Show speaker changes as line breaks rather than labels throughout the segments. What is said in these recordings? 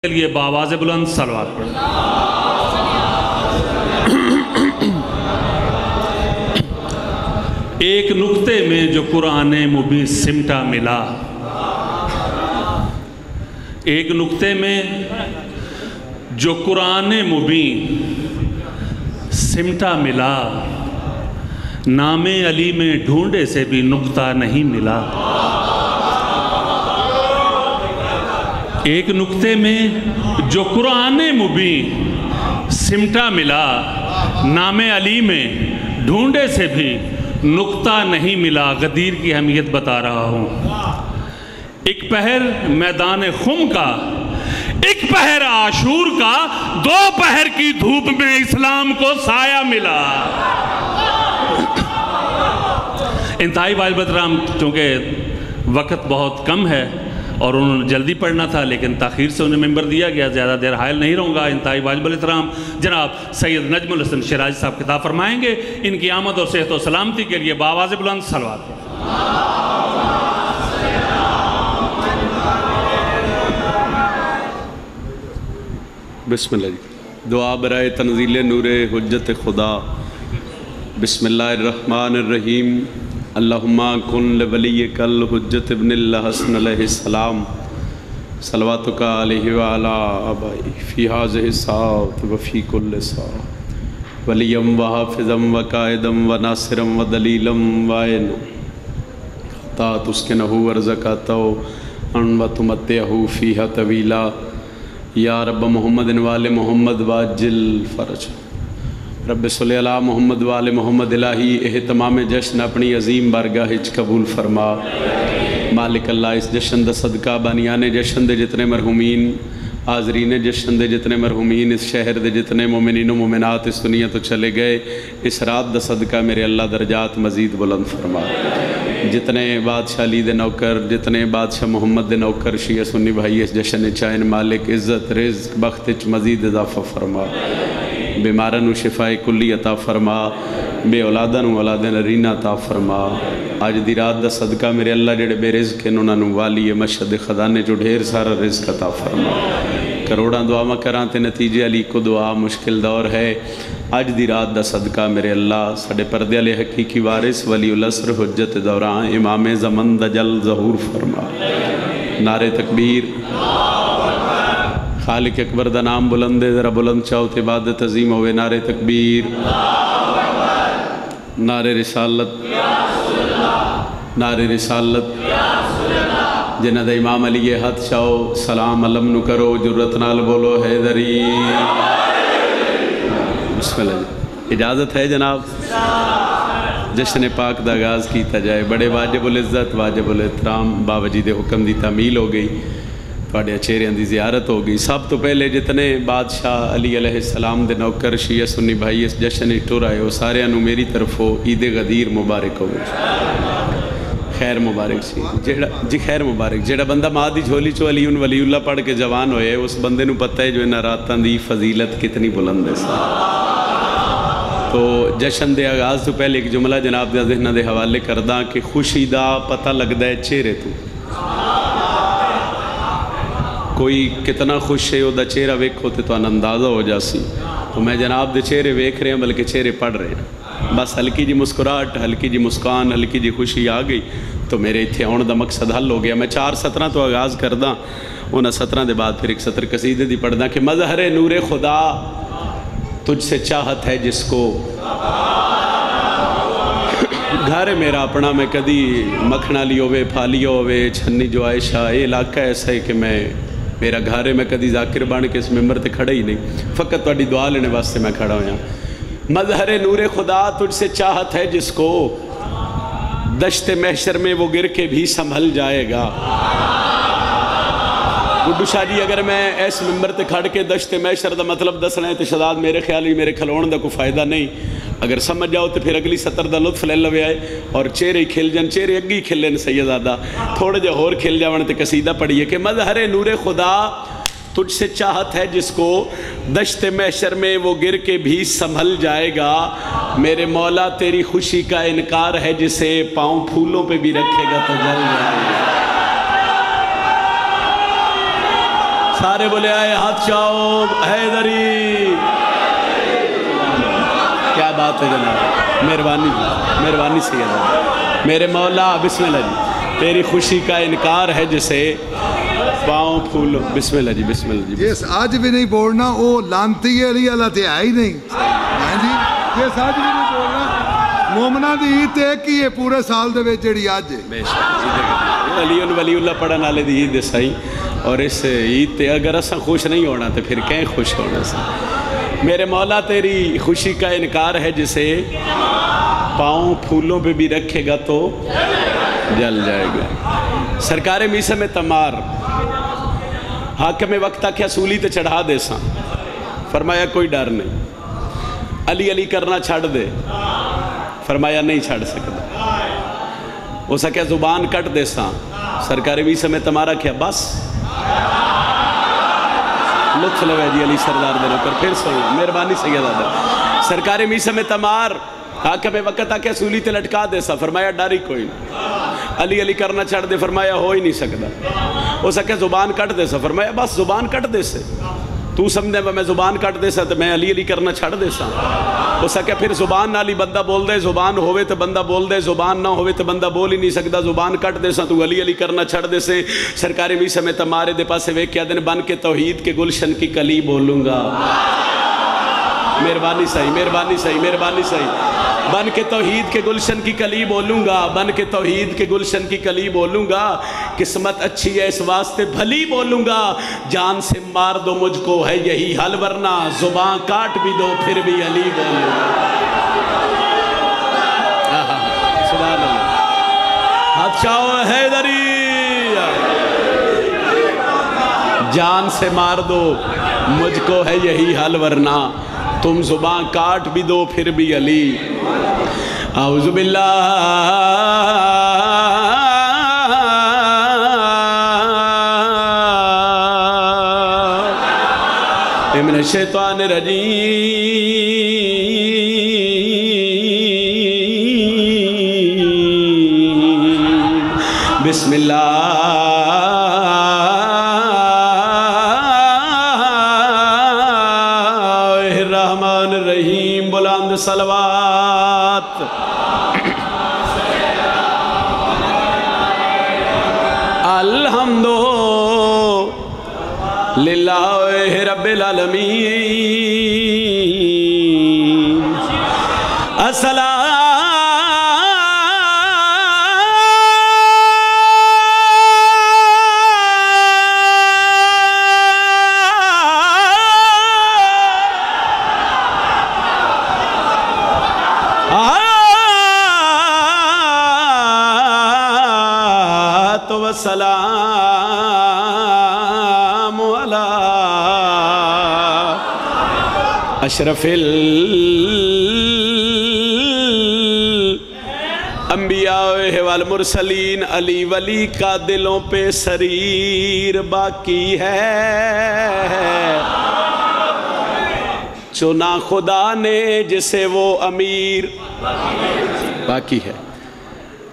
لیے بآواز بلند صلوات پڑھیں۔ ایک نقطے میں جو قرآن مبین سمٹا ملا، ایک نقطے میں جو قرآن مبین سمٹا ملا، نام علی میں ڈھونڈے سے بھی نقطہ نہیں ملا۔ ایک نقطے میں جو قرآن مبین سمٹا ملا، نام علی میں ڈھونڈے سے بھی نقطہ نہیں ملا۔ غدیر کی اہمیت بتا رہا ہوں۔ ایک پہر میدان خم کا، ایک پہر عاشور کا، دو پہر کی دھوپ میں اسلام کو سایہ ملا۔ انتہائی واجب احترام، چونکہ وقت بہت کم ہے اور انہوں نے جلدی پڑھنا تھا لیکن تاخیر سے انہیں ممبر دیا گیا، زیادہ دیر حائل نہیں رہوں گا۔ انتہائی واجب احترام جناب سید نجم الحسن شیرازی صاحب خطاب فرمائیں گے۔ ان کی آمد اور صحت و سلامتی کے لیے بآواز بلند صلوات۔
بسم اللہ جی۔ دعا برائے تنزیل نور حجت خدا۔ بسم اللہ الرحمن الرحیم۔ اللہم کن لولیک الحجت ابن الحسن علیہ السلام صلواتک علیہ وعلا آبائی فی ہذہ الساعۃ وفی کل ساعۃ ولیم وحافظم وقائدم وناصرم ودلیلم وعین تا تسکنہ ورزقاتہ ان وتمتعہ فیہا طویلا یا رب محمد وآل محمد واجل فرج۔ رب صلی اللہ محمد وآل محمد الہی اہتمام جشن اپنی عظیم بارگاہ وچ قبول فرما۔ مالک اللہ اس جشن دا صدقہ بانیان جشن دے جتنے مرحومین، حاضرین جشن دے جتنے مرحومین، اس شہر دے جتنے مومنین و مومنات اس دنیا تو چلے گئے، اس رات دا صدقہ میرے اللہ درجات مزید بلند فرما۔ جتنے بادشاہ علی دے نوکر، جتنے بادشاہ محمد دے نوکر، شیعہ سنی بھائی اس جشن چائن، مالک عزت رزق بخت وچ مزید اضافہ فرما۔ بیمارن و شفاء کلی عطا فرما، بے اولادن و اولادن رینہ عطا فرما۔ آج دی رات دا صدقہ میرے اللہ جڑے بے رزق ہیں انہوں نے والی مشہد خزانے جو ڈھیر سارا رزق عطا فرما۔ کروڑاں دعا میں کران تے نتیجے علی کو دعا مشکل دور ہے۔ آج دی رات دا صدقہ میرے اللہ ساڑھے پردے علی حقیقی وارث ولی الاسر حجت دوران امام زمن دا جل ظہور فرما۔ نعرہ تکبیر، خالق اکبر دا نام بلند ہے، ذرا بلند چاہو تے عبادت عظیم ہوئے۔ نعرہ تکبیر، نعرہ رسالت، نعرہ رسالت، جنہ دا امام علی حد چاہو سلام علم نو کرو، جرت نال بولو حیدری۔ بسم اللہ جی، اجازت ہے جناب جشن پاک دا آغاز کیتا جائے۔ بڑے واجب العزت واجب الاحترام بابا جی دے حکم دی تعمیل ہو گئی، تھوڑے چہرے دی زیارت ہو گئی۔ سب تو پہلے جتنے بادشاہ علی علیہ السلام دے نوکر شیعہ سنی بھائی اس جشن ٹور آئے ہو، سارے انہوں میری طرفوں عید غدیر مبارک ہو خیر مبارک سی جی، خیر مبارک۔ جیڑا بندہ ماں دی جھولی چو علی ولی اللہ پڑھ کے جوان ہوئے، اس بندے نو پتہ ہے جو انہاں راتاں دی فضیلت کتنی بلند ہے۔ تو جشن دے آغاز تو پہلے ایک جملہ جناب دے ذہنہ دے حوالے کرداں کہ خوشی دا پتہ لگدا ہے چہرے تو۔ کوئی کتنا خوش ہے او دا چہرہ ویکھو تے تو اندازہ ہو جاسی۔ تو میں جناب دے چہرے ویکھ رہے ہیں بلکہ چہرے پڑھ رہے ہیں۔ بس ہلکی جی مسکراہٹ، ہلکی جی مسکان، ہلکی جی خوشی آ گئی تو میرے اتھے آن دا مقصد حل ہو گیا۔ میں 4 سطرہ تو آغاز کرداں، انہاں سطرہ دے بعد پھر ایک سطر قصیدے دی پڑھداں کہ مظہر نور خدا تجھ سے چاہت ہے جس کو، گھر میرا اپنا میں کدی مکھنا لی ہوئے پھالی ہوئے چھنی جو عائشہ، یہ علاقہ ایسا ہے کہ میرا گھر ہے، میں کدی ذاکر بان کے اس ممبر تے کھڑا ہی نہیں، فقط تواڈی دعا لینے واسطے میں کھڑا ہویا۔ مظہر نور خدا تجھ سے چاہت ہے جس کو، دشت محشر میں وہ گر کے بھی سنبھل جائے گا۔ گڈو شاہ جی اگر میں اس ممبر تے کھڑ کے دشت محشر دا مطلب دسنا ہے تو شداد میرے خیال ہی میرے کھلون دا کوئی فائدہ نہیں۔ اگر سمجھ جاؤ تو پھر اگلی سطر دا لطف لے لوے آئے اور چہرے کھل جان، چہرے اگی کھلن سیدادہ تھوڑے جا اور کھل جاؤں تے قصیدہ پڑھئے کہ مظہر نور خدا تجھ سے چاہت ہے جس کو، دشت محشر میں وہ گر کے بھی سنبھل جائے گا۔ میرے مولا تیری خوشی کا انکار ہے جسے پاؤں پھولوں پہ بھی رکھے گا تو جل جائے گا۔ سارے بولے آئے ہاتھ چاہو حیدری. کیا بات ہے جناب, مہربانی سیدہ. میرے مولا بسم اللہ جی, تیری خوشی کا انکار ہے جسے پاؤں پھولو. بسم اللہ جی, بسم اللہ جی.
جس آج بھی نہیں بولنا وہ لانتی علی اللہ تے ہے ہی نہیں. ہاں جی, جس آج بھی نہیں بولنا مومنہ دی عید ایک ہی ہے پورے سال دے وچ جڑی آج ہے.
بے شک علی ولی اللہ پڑھن والے دی عید سائی, اور اس عید تے اگر اساں خوش نہیں ہونا تو پھر کہیں خوش ہونا سا. میرے مولا تیری خوشی کا انکار ہے جسے پاؤں پھولوں پہ بھی رکھے گا تو جل جائے گا. سرکار میسم تمار حاکم وقتہ کیا سولی تے چڑھا دے ساں, فرمایا کوئی ڈر نہیں. علی علی کرنا چھڑ دے, فرمایا نہیں چھڑ سکتا. وہ سکے زبان کٹ دے ساں, سرکار میسم تمارا کیا بس لطف لوے جی علی سردار دے کر پھر سو. مہربانی سیدہ. سرکار میسم تمار حاکم وقت آ کے سولی تے لٹکا دے سا, فرمایا ڈر ہی کوئی نہیں. علی علی کرنا چھڑ دے, فرمایا ہو ہی نہیں سکتا. ہو سکے زبان کٹ دے سا, فرمایا بس زبان کٹ دے سے. تو سمجھے میں زبان کٹ دے سا تو میں علی علی کرنا چھڑ دے سا. ہو سکے پھر زبان نالی بندہ بول دے, زبان ہوئے تو بندہ بول دے, زبان نہ ہوئے تو بندہ بول ہی نہیں سکتا. زبان کٹ دے سا تو علی علی کرنا چھڑ دے سے. سرکار میسم تمارے دے پاسے وے کیا دن بن کے توحید کے گلشن کی کلی بولوں گا. مہربانی صحیح, مہربانی صحیح, مہربانی صحیح. بن کے توحید کے گلشن کی کلی بولوں گا, بن کے توحید کے گلشن کی کلی بولوں گا. قسمت اچھی ہے اس واسطے بھلی بولوں گا. جان سے مار دو مجھ کو ہے یہی حل, ورنہ زبان کاٹ بھی دو پھر بھی علی بولوں گا. سبحان اللہ. ہاتھ چاہو حیدری. جان سے مار دو مجھ کو ہے یہی حل, ورنہ تم زبان کاٹ بھی دو پھر بھی علی. اعوذ باللہ من الشیطان الرجیم. بسم اللہ الرحمن الرحیم. بلند صلوات. الحمد للہ رب العالمین. السلام والسلام علی اشرف الانبیاء والمرسلین. علی ولی کا دلوں پہ سریر باقی ہے, چنا خدا نے جسے وہ امیر. باقی ہے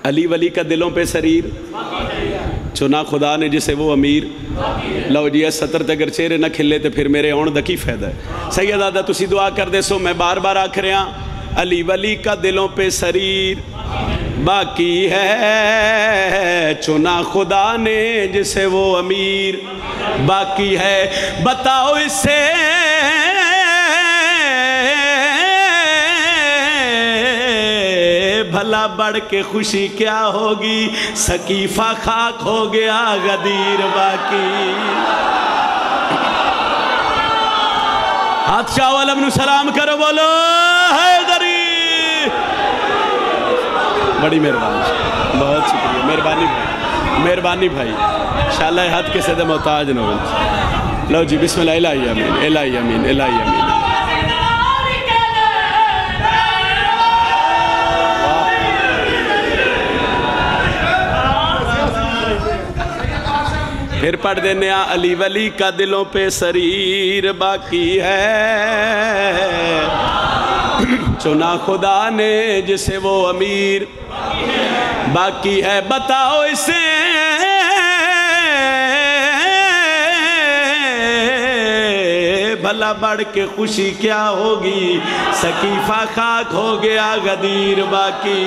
علی ولی کا دلوں پہ سریر, چنا خدا نے جسے وہ امیر. لو جی اس سطر تے اگر چہرے نہ کھلے تو پھر میرے آن دا کی فائدہ ہے. سیدہ تسی دعا کر دے سو, میں بار بار آکھ رہا علی ولی کا دلوں پہ سریر باقی ہے, چنا خدا نے جسے وہ امیر باقی ہے. بتاؤ اس سے بھلا بڑھ کے خوشی کیا ہوگی, سقیفہ خاک ہو گیا غدیر باقی. ہاتھ شاہ علم نو سلام کرو, بولو حیدری. بڑی مہربانی, بہت شکریہ, مہربانی بھائی, مہربانی بھائی. انشاءاللہ ہاتھ کے صدر محتاج نہ ہو. لو جی بسم اللہ. الہی امین, الہی امین, الہی امین. پھر پڑھ دینے علی ولی کا دلوں پہ سریر باقی ہے, چنا خدا نے جسے وہ امیر باقی ہے. بتاؤ اسے کربلا بڑھ کے خوشی کیا ہوگی، سقیفہ خاک ہو گیا غدیر باقی۔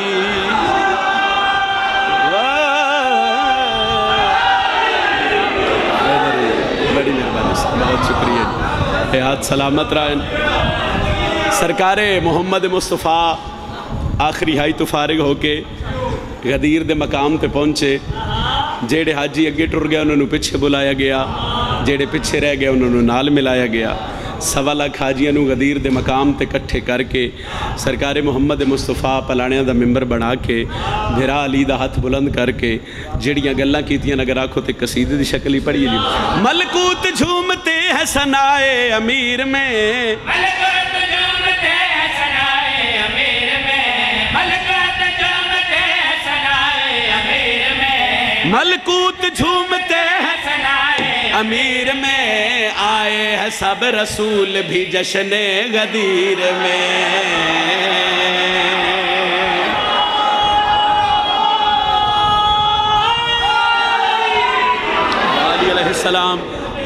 بڑی مہربانی، بہت شکریہ، حیات سلامت رائن۔ سرکار محمد مصطفیٰ آخری ہائی تو فارغ ہو کے غدیر دے مقام تے پہنچے، جیڑے حاجی اگے ٹر گیا انہوں نے پیچھے بلایا گیا، جیڑے پیچھے رہ گئے انہوں نے نال ملایا گیا۔ 1.25 لاکھ حاجیاں نو غدیر دے مقام تے کٹھے کر کے سرکار محمد مصطفیٰ پلانیاں دا ممبر بنا کے بھرا علی دا ہاتھ بلند کر کے جڑیاں گلاں کیتیاں اگر آنکھوں تے قصیدے دی شکل ہی پڑھی جی۔ ملکوت جھومتے ہیں ثنائے امیر میں،
ملکوت جھومتے ہیں ثنائے امیر میں، ملکوت جھومتے ہیں ثنائے امیر میں،
ملکوت جھومتے ہیں
ثنائے
امیر میں، آئے ہیں سب رسول بھی جشن غدیر میں۔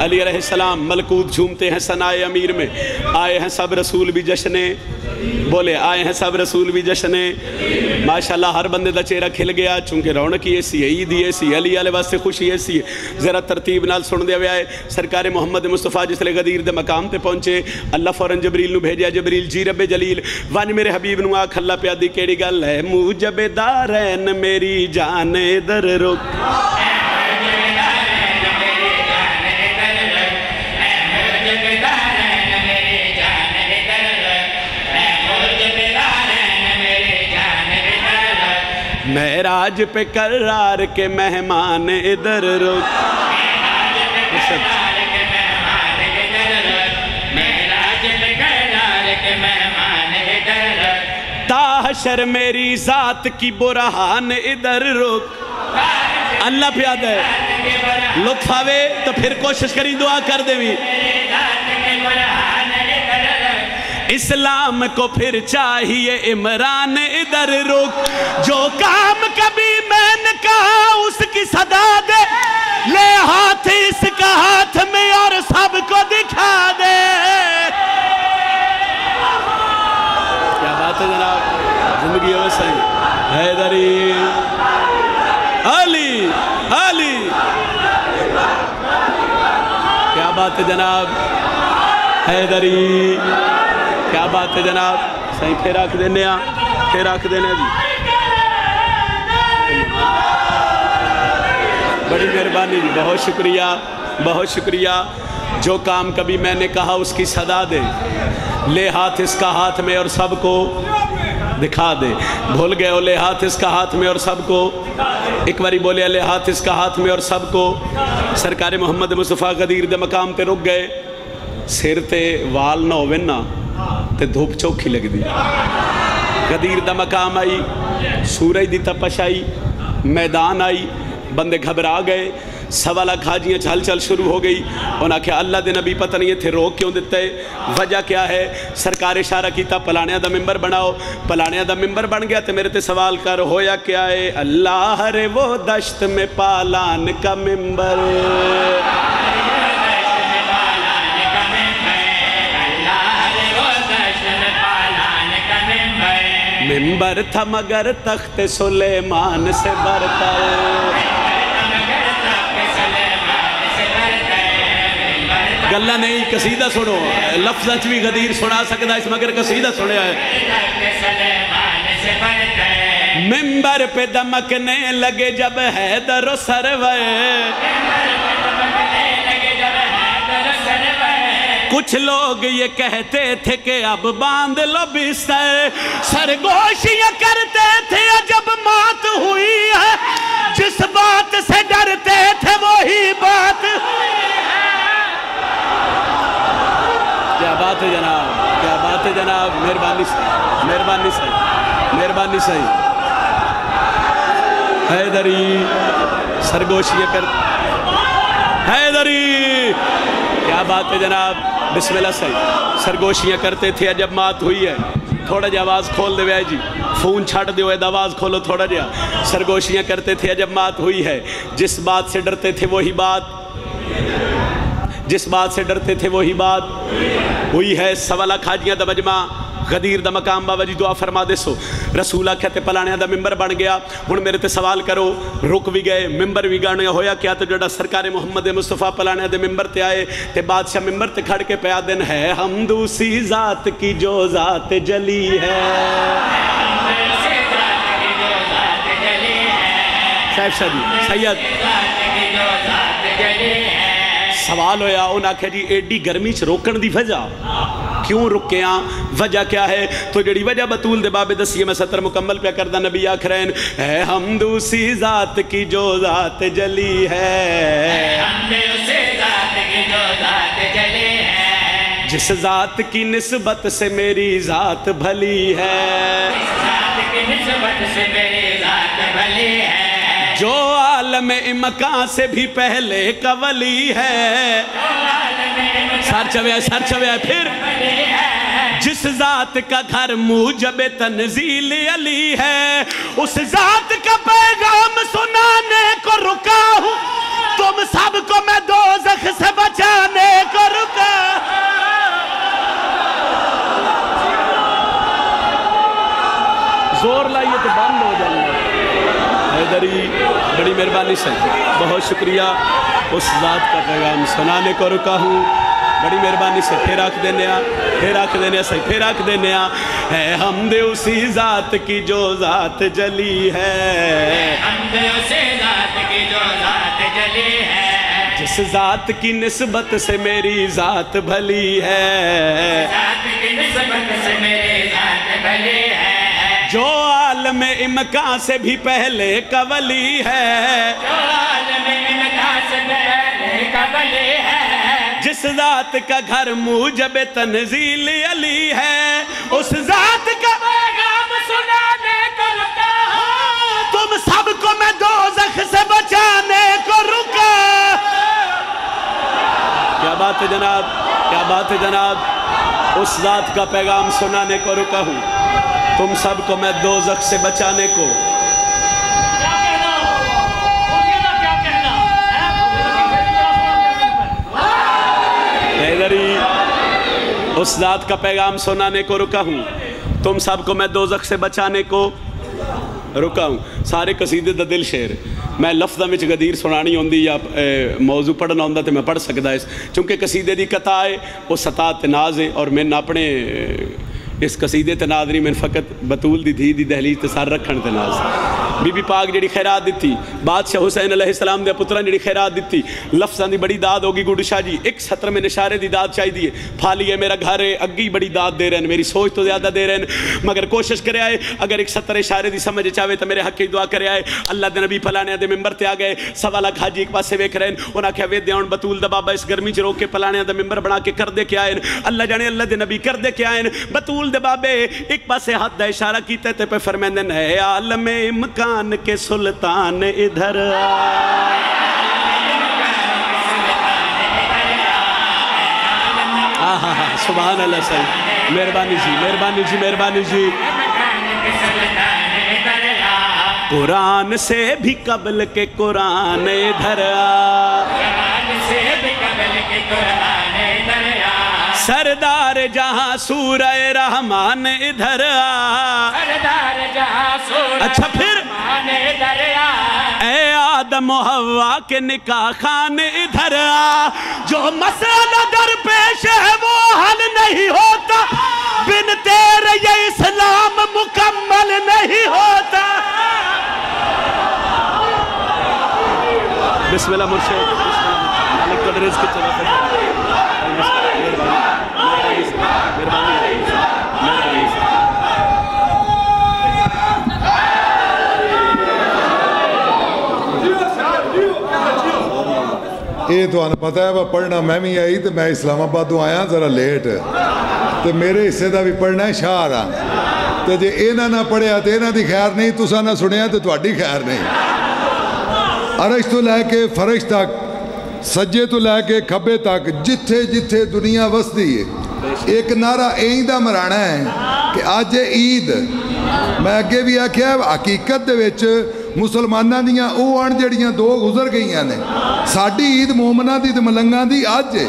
علی علیہ السلام ملکوت جھومتے ہیں ثنائے امیر میں، آئے ہیں سب رسول بھی جشنے، بولے آئے ہیں سب رسول بھی جشنے۔ ماشاءاللہ ہر بندے دا چہرہ کھل گیا، چونکہ رونقی ایسی ہے، عیدی ایسی ہے، علی علیہ واسطے خوشی ایسی ہے۔ ذرا ترتیب نال سن دے ہوئے آئے سرکار محمد مصطفیٰ جس لئے غدیر دے مقام تے پہنچے، اللہ فوراں جبریل نو بھیجیا، جبریل جی رب جلیل وان میرے حبیب نو آکھ اللہ پیادی کیڑی گل ہے، موجب دارین میری جان در رک، معراج پہ قرار کے مہمان ادھر رک، تاحشر میری ذات کی برہان ادھر رک۔ اللہ پیاد ہے، لطف آوے تو پھر کوشش کریں دعا کر دے بھی۔ اسلام کو پھر چاہیے عمران ادھر رک، جو کام کبھی میں نے کہا اس کی صدا دے، لے ہاتھ اس کا ہاتھ میں اور سب کو دکھا دے۔ کیا بات ہے جناب، زندگی ہے صحیح، حیدری علی علی، کیا بات ہے جناب، حیدری، کیا بات ہے جناب، صحیح پھر آکھ دینے پھر آکھ دینے جی، بڑی مہربانی جی، بہت شکریہ بہت شکریہ۔ جو کام کبھی میں نے کہا اس کی صدا دے، لے ہاتھ اس کا ہاتھ میں اور سب کو دکھا دے۔ بھول گئے ہو لے ہاتھ اس کا ہاتھ میں اور سب کو، ایک باری بولے لے ہاتھ اس کا ہاتھ میں اور سب کو۔ سرکار محمد مصطفیٰ غدیر دے مقام تے رک گئے، سر تے وال نہ ہوئے نا تے دھوپ چوکھی لگ دی۔ غدیر دا مقام آئی، سورج دی تپش آئی، میدان آئی، بندے گھبرا گئے، 1.25 لاکھ حاجیاں چل چل شروع ہو گئی۔ انہاں کہا اللہ دے نبی پتہ نہیں تھے روک کیوں دیتے، وجہ کیا ہے؟ سرکار اشارہ کیتا پلانیاں دا ممبر بناؤ، پلانیاں دا ممبر بن گیا تے میرے تے سوال کر ہویا کیا ہے؟ اللہ رے وہ دشت میں پالان کا ممبر، ممبر تھا مگر تخت سلیمان سے برتر۔ گلہ نہیں قصیدہ سنو، لفظ بھی غدیر سنا سکتا اس مگر قصیدہ سنے آئے۔ ممبر پہ دمکنے لگے جب حیدر و سروے، کچھ لوگ یہ کہتے تھے کہ اب باندھ لو بستر، سرگوشیاں کرتے تھے جب موت ہوئی ہے، جس بات سے ڈرتے تھے وہی بات۔ کیا بات ہے جناب، کیا بات ہے جناب، مہربانی سے مہربانی سے مہربانی سے حیدری سرگوشیاں کرتے، حیدری کیا بات ہے جناب، بسم اللہ صحیح، سرگوشیاں کرتے تھے جب مات ہوئی ہے۔ تھوڑا جا آواز کھول دے وے جی، فون چھاٹ دے وے آواز کھولو تھوڑا جا۔ سرگوشیاں کرتے تھے جب مات ہوئی ہے، جس بات سے ڈرتے تھے وہی بات، جس بات سے ڈرتے تھے وہی بات ہوئی ہے. سوا لاکھ حاجیاں دا مجمع غدیر دا مقام بابا جی دعا فرما دے سو. رسول آکھیا تے پلانیاں دا ممبر بن گیا. ہن میرے تے سوال کرو, رک بھی گئے, ممبر بھی گانے ہویا کیا؟ تو جڑا سرکار محمد مصطفیٰ پلانیاں دے ممبر تے آئے تے بادشاہ ممبر تے کھڑ کے پیا دن ہے حمد اسی ذات کی جو ذات جلی ہے. صاحب شاہ جی سید سوال ہویا, انہوں نے آکھا جی ایڈی گرمی چ روکن دی وجہ کیوں رکیاں, وجہ کیا ہے؟ تو جڑی وجہ بطول دے بابے دسیے میں سطر مکمل پہ کردہ. نبی آکھ رہے ہیں ہے حمد اسی ذات کی جو ذات جلی ہے,
حمد اسی ذات کی جو ذات جلی ہے,
جس ذات کی نسبت سے میری ذات بھلی ہے,
جس ذات کی نسبت سے میری ذات بھلی ہے,
جو عالم امکان سے بھی پہلے کا ولی ہے. سر چویا پھر جس ذات کا گھر موجب تنزیل علی ہے, اس ذات کا پیغام سنانے کو رکا ہوں, تم سب کو میں دوزخ سے بچانے کو رکا. زور لائیے تو بند ہو جائیں گے. حیدری بڑی مہربانی سے بہت شکریہ, اس ذات کا پیغام سنانے کو رکا ہوں. بڑی مہربانی سے پھر آکھ دینے ہے حمد اسی ذات کی جو ذات جلی ہے,
حمد اسی ذات کی جو ذات جلی ہے,
جس ذات کی نسبت سے میری ذات بھلی ہے,
ذات کی نسبت سے میری ذات بھلی ہے,
جو عالم امکان سے بھی پہلے کا ولی ہے,
جو عالم امکان سے پہلے کا ولی ہے,
جس ذات کا گھر موجب تنزیل علی ہے, اس ذات کا
پیغام سنانے کو رکا ہوں,
تم سب کو میں دوزخ سے بچانے کو رکا. کیا بات ہے جناب, کیا بات ہے جناب, اس ذات کا پیغام سنانے کو رکا ہوں, تم سب کو میں دوزخ سے بچانے کو. اس ذات کا پیغام سنانے کو رکا ہوں, تم سب کو میں دوزخ سے بچانے کو رکا ہوں. سارے قصیدے دا دل شعر میں لفظہ میں غدیر سنانی ہوندی یا موضوع پڑھنا ہوندہ تو میں پڑھ سکتا ہے, چونکہ قصیدے دی قطع ہے وہ ستات ناز ہے, اور میں اپنے اس قصیدے تے ناز نہیں, میں فقط بطول دی دھی دی دہلیز تے سار رکھن تے ناز. بی بی پاک جڑی خیرات دیتی, بادشاہ حسین علیہ السلام دے پتران جڑی خیرات دیتی, لفظاں دی بڑی داد ہوگی. گوڑ شاہ جی ایک سطر میں نشارے دی داد چاہی دیئے, پھالی ہے میرا گھر ہے, اگی بڑی داد دے رہے ہیں, میری سوچ تو زیادہ دے رہے ہیں, مگر کوشش کرے آئے اگر ایک سطر اشارے دی سمجھ چاہے تو میرے حق کی دعا کرے آئے. اللہ دے نبی پلانے دے ممبر تے آگئے, سوا لاکھ حاجی ایک پاس سے ویکھ رہے ہیں, انہاں کہا وے دیاؤن بطول دا بابا اس گرمی چ روک کے پلانے دے ممبر بنا کے کر دے کے آئے. اللہ جانے اللہ دے نبی کر دے کے آئے, بطول دے بابے ایک پاس سے ہاتھ دا اشارہ کیتے تے پہ فرمیندن ہے عالم امکان کے سلطان ادھر سبحان اللہ صحیح. مہربانی جی, مہربانی جی, مہربانی جی. قرآن سے بھی قبل کے قرآن ادھر سردار جہاں سورہ رحمان ادھر اچھا پھر اے آدم و حوا کے نکاح خان ادھر جو مسئلہ در پیش ہے وہ حل نہیں ہوتا, بن تیرے یہ اسلام مکمل نہیں ہوتا. بسم اللہ مرشد, مالک کو رزق چلا کر
یہ تو انہیں پتہ ہے وہ پڑھنا میں بھی آئی تو میں اسلام آباد آیا ذرا لیٹ, تو میرے حصے دا بھی پڑھنا ہے شاہ, تو جے اینا نہ پڑھیا تو اینا دی خیر نہیں, تسا نہ سنیا تو تواڈی خیر نہیں. عرش تو لے کے فرش تک, سجے تو لے کے کھبے تک, جتھے جتھے دنیا وسدی ہے, ایک نعرہ ایندا مرانا ہے کہ آج عید. میں اگے بھی آکھیا حقیقت دے وچ مسلماناں دیاں او جڑیاں دو گزر گئیاں نے, ساڈی عید مومناں دی تے ملنگاں دی اج ہے.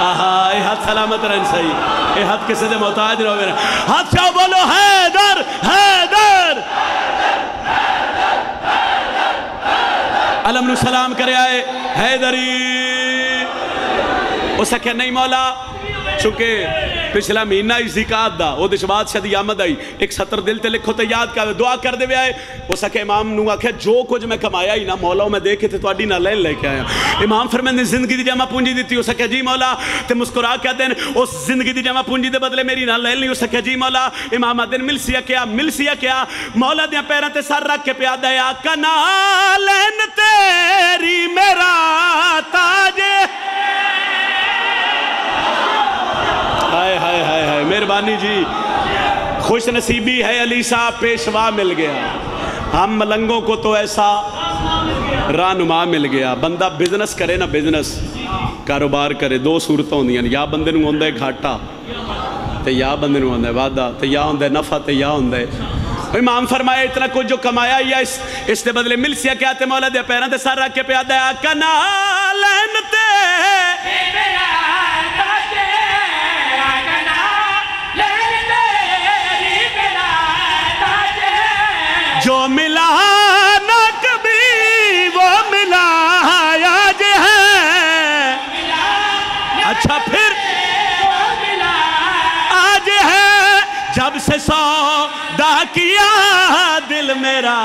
آہا اے ہاتھ سلامت رہن صحیح، اے ہاتھ کسی دے محتاج رہو میرا، ہاتھ چاہو بولو حیدر حیدر، علم نو سلام کرے آئے حیدری، اس کہا نہیں مولا، چونکہ پچھلا مہینہ ہی زکاة دا وہ دشبات شدی آمد آئی، ایک سطر دل تے لکھو تے یاد کا دعا کر دے آئے، اس کہا امام نو آکھا جو کچھ میں کمایا ہی نا مولا میں دیکھے تے تو اڈی نہ لین لے کے آیا، امام فرمائے نے زندگی دی جمع پونجی دیتی، اس کہا جی مولا، تے مسکرا کہا دین اس زندگی دی جمع پونجی دے بدلے میری نہ لین لی، اس کہا جی مولا، امام آدین مل سیا کیا، مولا دیا پیران تے سر رکھ کے پیادہ یا کنا لین تیری میرا تاجے، ہائے ہائے ہائے ہائے مہربانی جی، خوش نصیبی ہے علی صاحب پیشوا مل گیا، ہم ملنگوں کو تو ایسا رہنما مل گیا، بندہ بزنس کرے نا بزنس کاروبار کرے، دو صورتوں ہوندیاں، یا بندے نوں ہوندا ہے گھاٹا تے یا بندے نوں ہوندا ہے وعدہ تے یا ہوندا ہے نفع تے یا ہوندا ہے، امام فرمائے اتنا کچھ جو کمایا یا اس دے بدلے مل سیا کیا تے مولا دے پیران تے سر رکھ کے پیادہ ہے کنا لین تے جو ملا نہ کبھی وہ ملا آج ہے، اچھا پھر آج ہے، جب سے سودا کیا دل میرا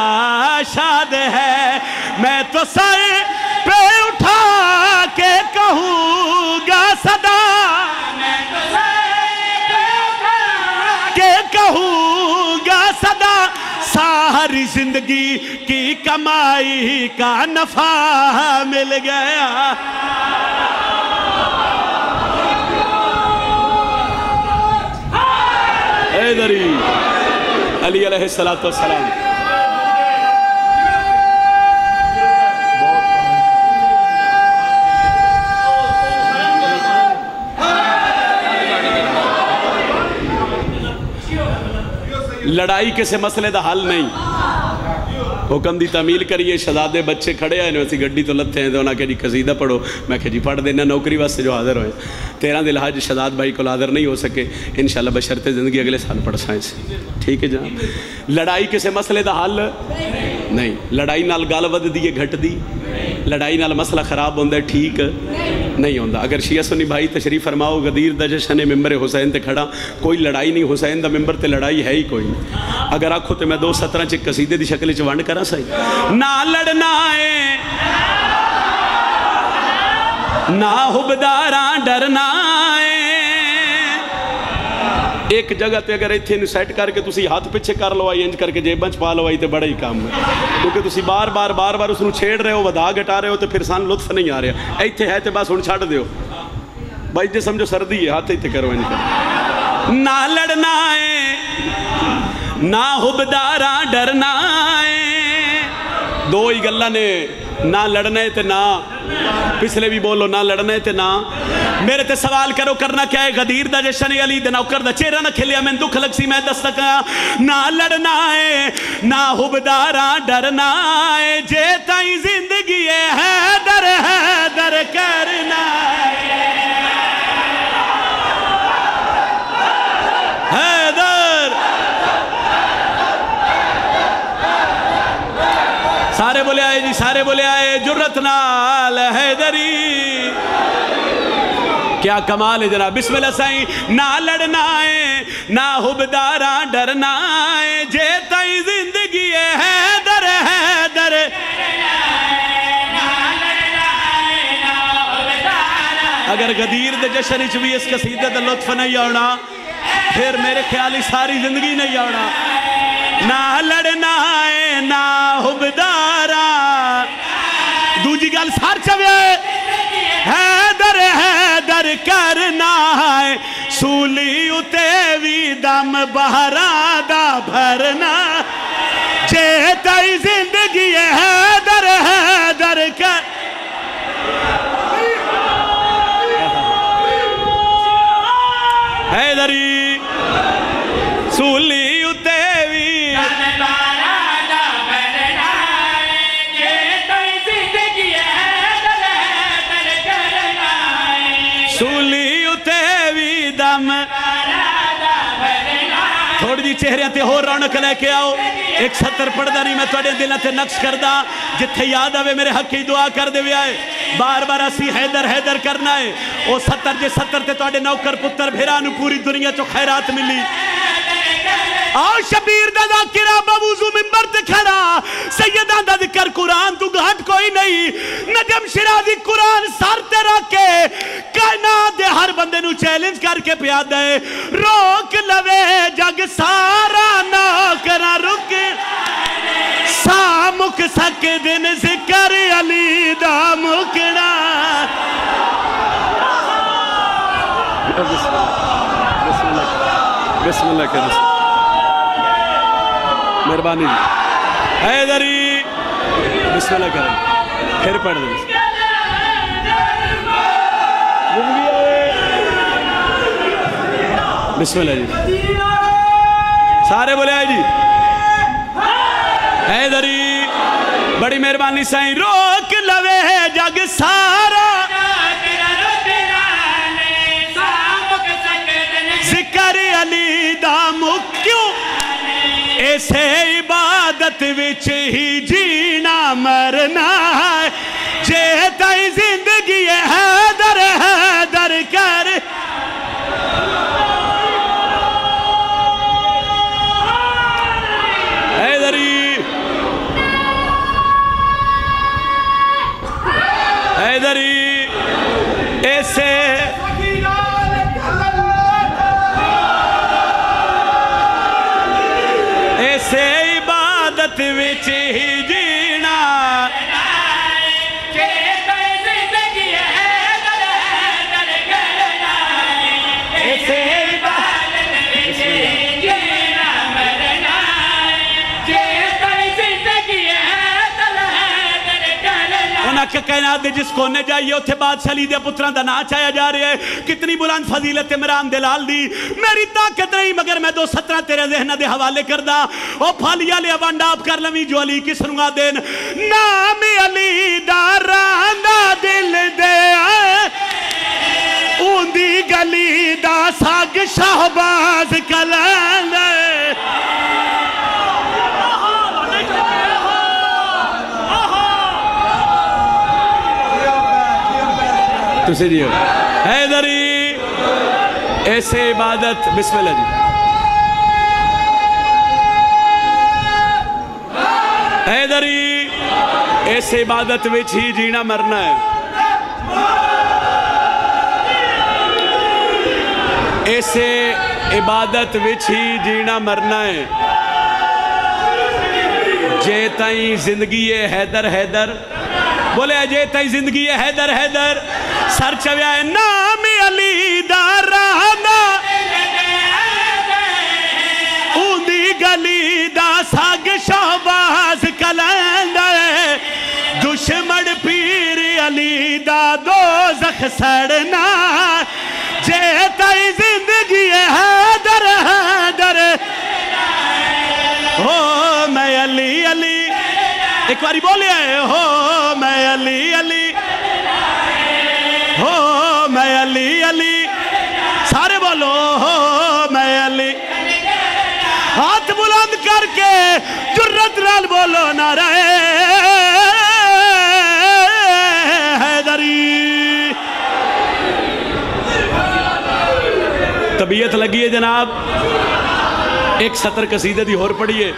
شاد ہے، میں تو سر پہ اٹھا کے کہوں گا صدا، کہ کہوں گا صدا، ساری زندگی کی کمائی کا نفع مل گیا، حیدری علی علیہ السلام، لڑائی کسے مسئلے دا حل نہیں، حکم دی تعمیل کریے، شہزادے بچے کھڑے آئے اسی گڈی تو لتے ہیں تو انہاں کہ جی قصیدہ پڑھو، میں کہ جی پڑھ دینا نوکری واسطے جو حاضر ہوئے، 13 دل حج شہزاد بھائی کو حاضر نہیں ہو سکے، انشاءاللہ بشرط زندگی اگلے سال پڑھ سائنس، ٹھیک ہے جناب، لڑائی کسے مسئلے دا حل نہیں، لڑائی نال گال ود دیئے گھٹ دی، لڑائی نال مسئلہ خراب ہوندہ ہے ٹھیک نہیں ہوندہ، اگر شیعہ سنی بھائی تشریف فرماؤ غدیر دا جشن ممبر حسین تے کھڑا، کوئی لڑائی نہیں، حسین دا ممبر تے لڑائی ہے ہی کوئی نہیں، اگر آکھو تے میں 2:17 چک قصیدے دی شکل چوانڈ کرا سائی، نہ لڑنا ہے نہ حبداراں ڈرنا ہے، ایک جگہ تے اگر ایتھے نو سیٹ کر کے تسی ہاتھ پچھے کر لو آئی انج کر کے جیب بنچ پا لو آئی تے بڑا ہی کام ہے، کیونکہ تسی بار بار اس نو چھیڑ رہے ہو، ودا گھٹا رہے ہو تے پھر سان لطف نہیں آ رہا، ایتھے ہے تے بس ہن چھڑ دیو، بھائی جے سمجھو سردی ہے ہاتھ ایتھے کرو انج کر، نہ لڑنا ہے نہ حبداراں ڈرنا ہے، دو ہی گلہ نے، نہ لڑنا ہے تے نہ، پچھلے بھی بولو نہ لڑنا ہے تے نہ، میرے تے سوال کرو کرنا کیا ہے، غدیر دا جشن علی دے نوکر دا چہرہ نہ کھلیا میں دکھ لگ سی میں دستکا، نہ لڑنا ہے نہ حبداراں ڈرنا ہے، جے تائیں زندگی ہے در کرنا ہے، حیدر سارے بولے آئے جی، سارے بولے آئے، جرت نال حیدری، کیا کمال ہے جناب، بسم اللہ سائیں، نہ لڑنا ہے نہ حبداراں ڈرنا ہے، جے تائیں زندگی ہے در اگر غدیر دے جشن وچ بھی اس قصیدے دا لطف نہیں آنا، پھر میرے خیالی ساری زندگی نہیں آنا، نہ لڑنا ہے نہ حبداراں، دوجی گل سار چوے، حیدر کرنا ہے، سولی اتے وی دم بہرا دا بھرنا، جے تائی زندگی حیدر کر، حیدری سولی اتے وی دم بہرا دا بھرنا، جے تائی زندگی حیدر کرنا ہے، سولی
کم تھوڑی جی چہرے تے ہو رونق لے کے آؤ 170 پڑھدا نہیں میں تواڈے دلاں تے نقش کردا جتھے یاد آوے میرے حق کی دعا کر دے آئے بار بار اسی حیدر حیدر کرنا ہے او 70 جے 70 تے تواڈے نوکر پتر بھیرا نو پوری دنیا چو خیرات ملی آؤ شبیر دا ذاکرہ بوضو منبر تے کھڑا سیداں دا ذکر قرآن تو گھٹ کوئی نہیں نجم شرازی قرآن سر تے رکھے کائنات دے ہر بندے نو چیلنج کر کے پیاد ہے روک لوے جگ سارا نوکرا رک سامک سک دن ذکر علی دا مکڑا
بسم اللہ کریں مہربانی حیدری بسم اللہ کریں پھر پڑھ دیں بسم اللہ جی سارے بولے آئے جی حیدری بڑی مہربانی سائیں روک لوے جگ سارا ذکر علی دا مکیوں ایسے عبادت وچ ہی جینا مرنا ہے جے تائی زندگی حیدر حیدر کر حیدری حیدری ایسے ایسے عبادت وچ ہی جینا ایسے عبادت وچ ہی جینا مرنا انہاں کہ کائنات دے جس کونے جائیے اتھے بادشاہ لیدے پتران دا نا چاہیا جا رہے ہیں کتنی بلند فضیلت عمران دلال دی میری طاقت نہیں مگر میں 217 تیرے ذہنہ دے حوالے کردہ او پھالیا لیا وانڈاپ کر لمی جو علی کی سنگا دین نام علی دارانا دل دے اون دی گلی دا ساگ شہباز کلان تُسے جی حیدری ایسے عبادت بسم اللہ جی حیدری ایسے عبادت وچ ہی جینا مرنا ہے ایسے عبادت وچ ہی جینا مرنا ہے جے تائیں زندگی ہے حیدر حیدر بولے جے تائیں زندگی ہے حیدر حیدر سر چویا ہے نام علی دارانا اوندی گلی دا ساگ شہباز کلند دشمن پیر علی دا دوزخ سڑنا جے تائی زندگی ہے حیدر حیدر ہو میں علی علی ایک باری بولے ہو میں علی علی ہو میں علی علی سارے بولو ہو میں علی ہاتھ بلند کر کے جرت نال بولو نعرہ حیدری طبیعت لگی ہے جناب ایک سطر قصیدہ دی ہور پڑی ہے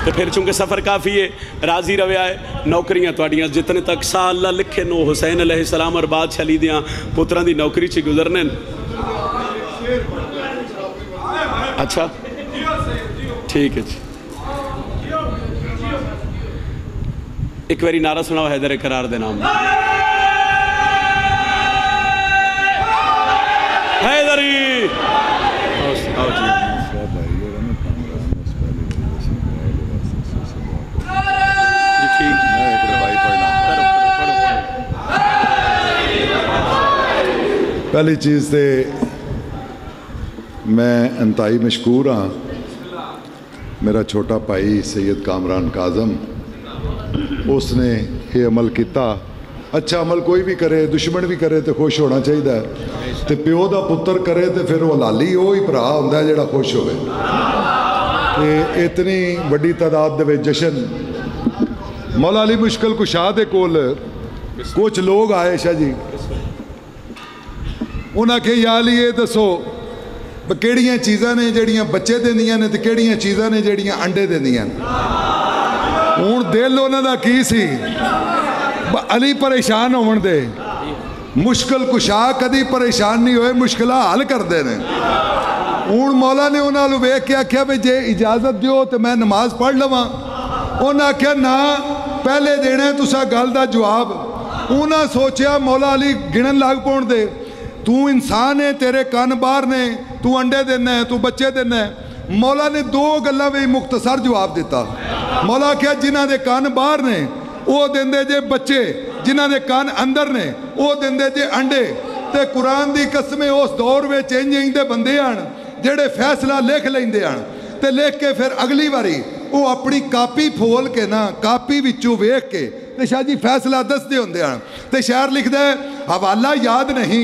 تو پھر چونکہ سفر کافی ہے راضی روے آئے نوکریاں توڑیاں جتنے تک سا اللہ لکھے نو حسین علیہ السلام اور بادشاہ لی دیاں پتران دی نوکری چی گزرنے اچھا ٹھیک ہے ایک ویری نعرہ سناو حیدر قرار دے نام حیدری آؤ جی
پہلی چیز تے میں انتہائی مشکور ہاں میرا چھوٹا بھائی سید کامران کاظم اس نے یہ عمل کیتا اچھا عمل کوئی بھی کرے دشمن بھی کرے تو خوش ہونا چاہیے ਤੇ ਪਿਓ ਦਾ ਪੁੱਤਰ ਕਰੇ ਤੇ ਫਿਰ ਉਹ ਹਲਾਲੀ ਉਹ ਹੀ ਭਰਾ ਹੁੰਦਾ ਜਿਹੜਾ ਖੁਸ਼ ਹੋਵੇ। ਤੇ ਇਤਨੀ ਵੱਡੀ ਤਾਦਾਦ ਦੇ ਵਿੱਚ ਜਸ਼ਨ ਮੌਲਾ ਅਲੀ ਮੁਸ਼ਕਿਲ ਕੁਸ਼ਾ ਦੇ ਕੋਲ ਕੁਝ ਲੋਕ ਆਏ ਸ਼ਾਹ ਜੀ, ਉਹਨਾਂ ਕੇ ਯਾ ਅਲੀ ਇਹ ਦੱਸੋ ਕਿਹੜੀਆਂ ਚੀਜ਼ਾਂ ਨੇ ਜਿਹੜੀਆਂ ਬੱਚੇ ਦਿੰਦੀਆਂ ਨੇ ਤੇ ਕਿਹੜੀਆਂ ਚੀਜ਼ਾਂ ਨੇ ਜਿਹੜੀਆਂ ਅੰਡੇ ਦਿੰਦੀਆਂ ਨੇ। ਹੁਣ ਦਿਲ ਉਹਨਾਂ ਦਾ ਕੀ ਸੀ, ਅਲੀ ਪਰੇਸ਼ਾਨ ਹੋਣ ਦੇ, ਮੁਸ਼ਕਿਲ ਕੁਸ਼ਾ ਕਦੀ ਪਰੇਸ਼ਾਨ ਨਹੀਂ ਹੋਏ, ਮੁਸ਼ਕਿਲਾਂ ਹੱਲ ਕਰਦੇ ਨੇ। ਹੁਣ ਮੌਲਾ ਨੇ ਉਹਨਾਂ ਨੂੰ ਵੇਖ ਕੇ ਆਖਿਆ ਵੀ ਜੇ ਇਜਾਜ਼ਤ ਦਿਓ ਤੇ ਮੈਂ ਨਮਾਜ਼ ਪੜ੍ਹ ਲਵਾਂ। ਉਹਨਾਂ ਆਖਿਆ ਨਾ, ਪਹਿਲੇ ਦੇਣਾ ਤੁਸੀਂ ਗੱਲ ਦਾ ਜਵਾਬ। ਉਹਨਾਂ ਸੋਚਿਆ ਮੌਲਾ ਅਲੀ ਗਿਣਨ ਲੱਗ ਪਾਉਣ ਦੇ, ਤੂੰ ਇਨਸਾਨ ਹੈ, ਤੇਰੇ ਕੰਨ ਬਾਹਰ ਨੇ, ਤੂੰ ਅੰਡੇ ਦੇਣਾ ਹੈ, ਤੂੰ ਬੱਚੇ ਦੇਣਾ ਹੈ। ਮੌਲਾ ਨੇ ਦੋ ਗੱਲਾਂ ਵਿੱਚ ਮੁਖਤਸਰ ਜਵਾਬ ਦਿੱਤਾ। ਮੌਲਾ ਆਖਿਆ ਜਿਨ੍ਹਾਂ ਦੇ ਕੰਨ ਬਾਹਰ ਨੇ ਉਹ ਦਿੰਦੇ ਜੇ ਬੱਚੇ, ਜਿਨ੍ਹਾਂ ਦੇ ਕੰਨ ਅੰਦਰ ਨੇ ਉਹ ਦਿੰਦੇ ਜੇ ਅੰਡੇ। ਤੇ ਕੁਰਾਨ ਦੀ ਕਸਮ ਉਸ ਦੌਰ ਵਿੱਚ ਇੰਜ ਦੇ ਬੰਦੇ ਹਨ ਜਿਹੜੇ ਫੈਸਲਾ ਲਿਖ ਲੈਂਦੇ ਹਨ ਤੇ ਲਿਖ ਕੇ ਫਿਰ ਅਗਲੀ ਵਾਰੀ ਉਹ ਆਪਣੀ ਕਾਪੀ ਫੋਲ ਕੇ ਨਾ, ਕਾਪੀ ਵਿੱਚੋਂ ਵੇਖ ਕੇ ਤੇ ਸ਼ਾਹ ਜੀ ਫੈਸਲਾ ਦੱਸਦੇ ਹੁੰਦੇ ਹਨ। ਤੇ ਸ਼ਾਇਰ ਲਿਖਦਾ ਹੈ, ਹਵਾਲਾ ਯਾਦ ਨਹੀਂ